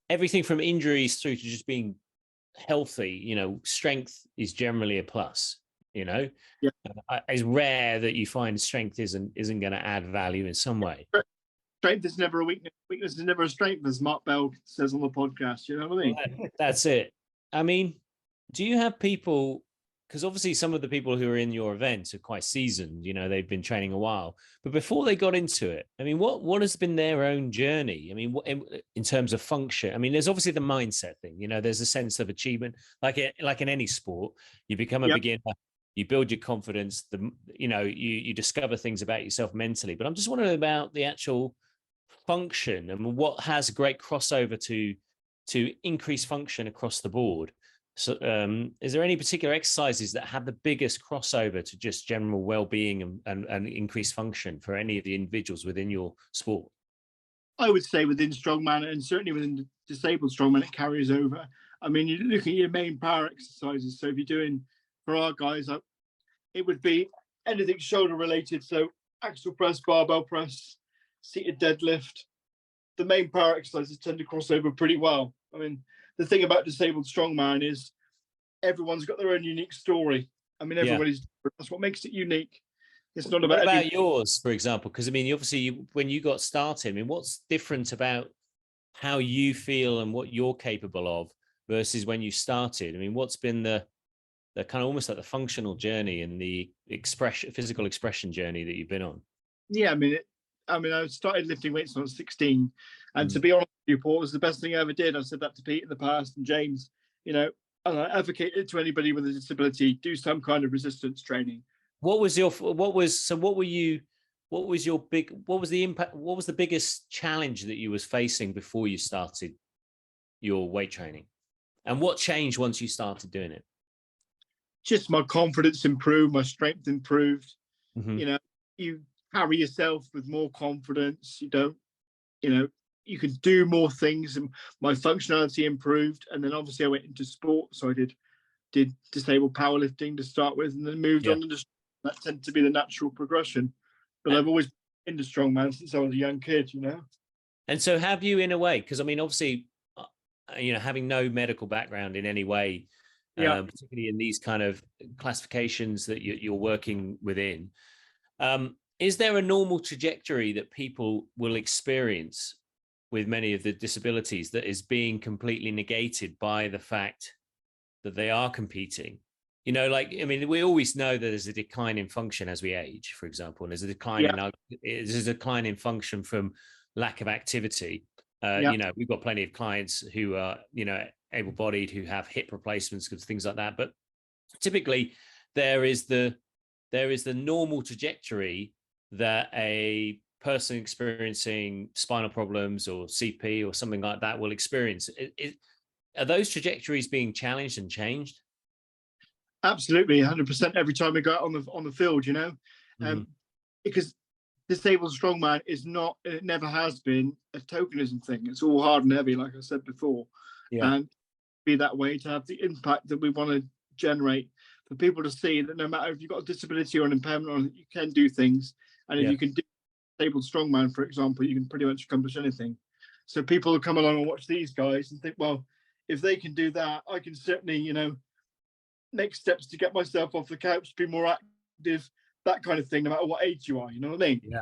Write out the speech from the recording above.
everything from injuries through to just being healthy, strength is generally a plus. Yeah. It's rare that you find strength isn't going to add value in some way. Strength is never a weakness. Weakness is never a strength, as Mark Bell says on the podcast. You know what I mean? Well, that's it. I mean, do you have people? Because obviously some of the people who are in your events are quite seasoned. They've been training a while. But before they got into it, I mean, what has been their own journey? I mean, what, in terms of function? I mean, there's obviously the mindset thing. There's a sense of achievement, like in any sport. You become a Yep. beginner. You build your confidence. You discover things about yourself mentally. But I'm just wondering about the actual function and what has great crossover to increase function across the board. So is there any particular exercises that have the biggest crossover to just general well-being and increased function for any of the individuals within your sport? I would say within strongman, and certainly within disabled strongman, it carries over. I mean, you look at your main power exercises. So if you're doing, for our guys, it would be anything shoulder related. So axial press, barbell press, seated deadlift. The main power exercises tend to cross over pretty well. I mean, the thing about disabled strongman is everyone's got their own unique story. I mean, everybody's different. That's what makes it unique. It's not about. What about yours, for example? Because I mean, obviously, when you got started, I mean, what's different about how you feel and what you're capable of versus when you started? I mean, what's been the kind of almost like the functional journey and the physical expression journey that you've been on? Yeah, I started lifting weights when I was 16, and to be honest with you, Paul, it was the best thing I ever did. I've said that to Pete in the past and James. And I advocate it to anybody with a disability: do some kind of resistance training. What was the impact? What was the biggest challenge that you was facing before you started your weight training? And what changed once you started doing it? Just my confidence improved, my strength improved. Mm-hmm. You carry yourself with more confidence. You can do more things, and my functionality improved. And then obviously I went into sport, so I did disabled powerlifting to start with, and then moved on to that tended to be the natural progression. But I've always been into strongman since I was a young kid. And so have you, in a way, because I mean, obviously, having no medical background in any way, particularly in these kind of classifications that you're working within, is there a normal trajectory that people will experience with many of the disabilities that is being completely negated by the fact that they are competing? We always know that there's a decline in function as we age, for example, and there's a decline in function from lack of activity. We've got plenty of clients who are, able-bodied, who have hip replacements, things like that. But typically there is the normal trajectory that a person experiencing spinal problems or CP or something like that will experience. Are those trajectories being challenged and changed? Absolutely, 100%. Every time we go out on the field, because disabled strongman is not, it never has been a tokenism thing. It's all hard and heavy, like I said before, and be that way to have the impact that we want to generate, for people to see that no matter if you've got a disability or an impairment, you can do things, and if you can do disabled strongman, for example, you can pretty much accomplish anything. So people will come along and watch these guys and think, well, if they can do that, I can certainly, next steps to get myself off the couch, be more active, that kind of thing, no matter what age you are. You know what I mean? Yeah.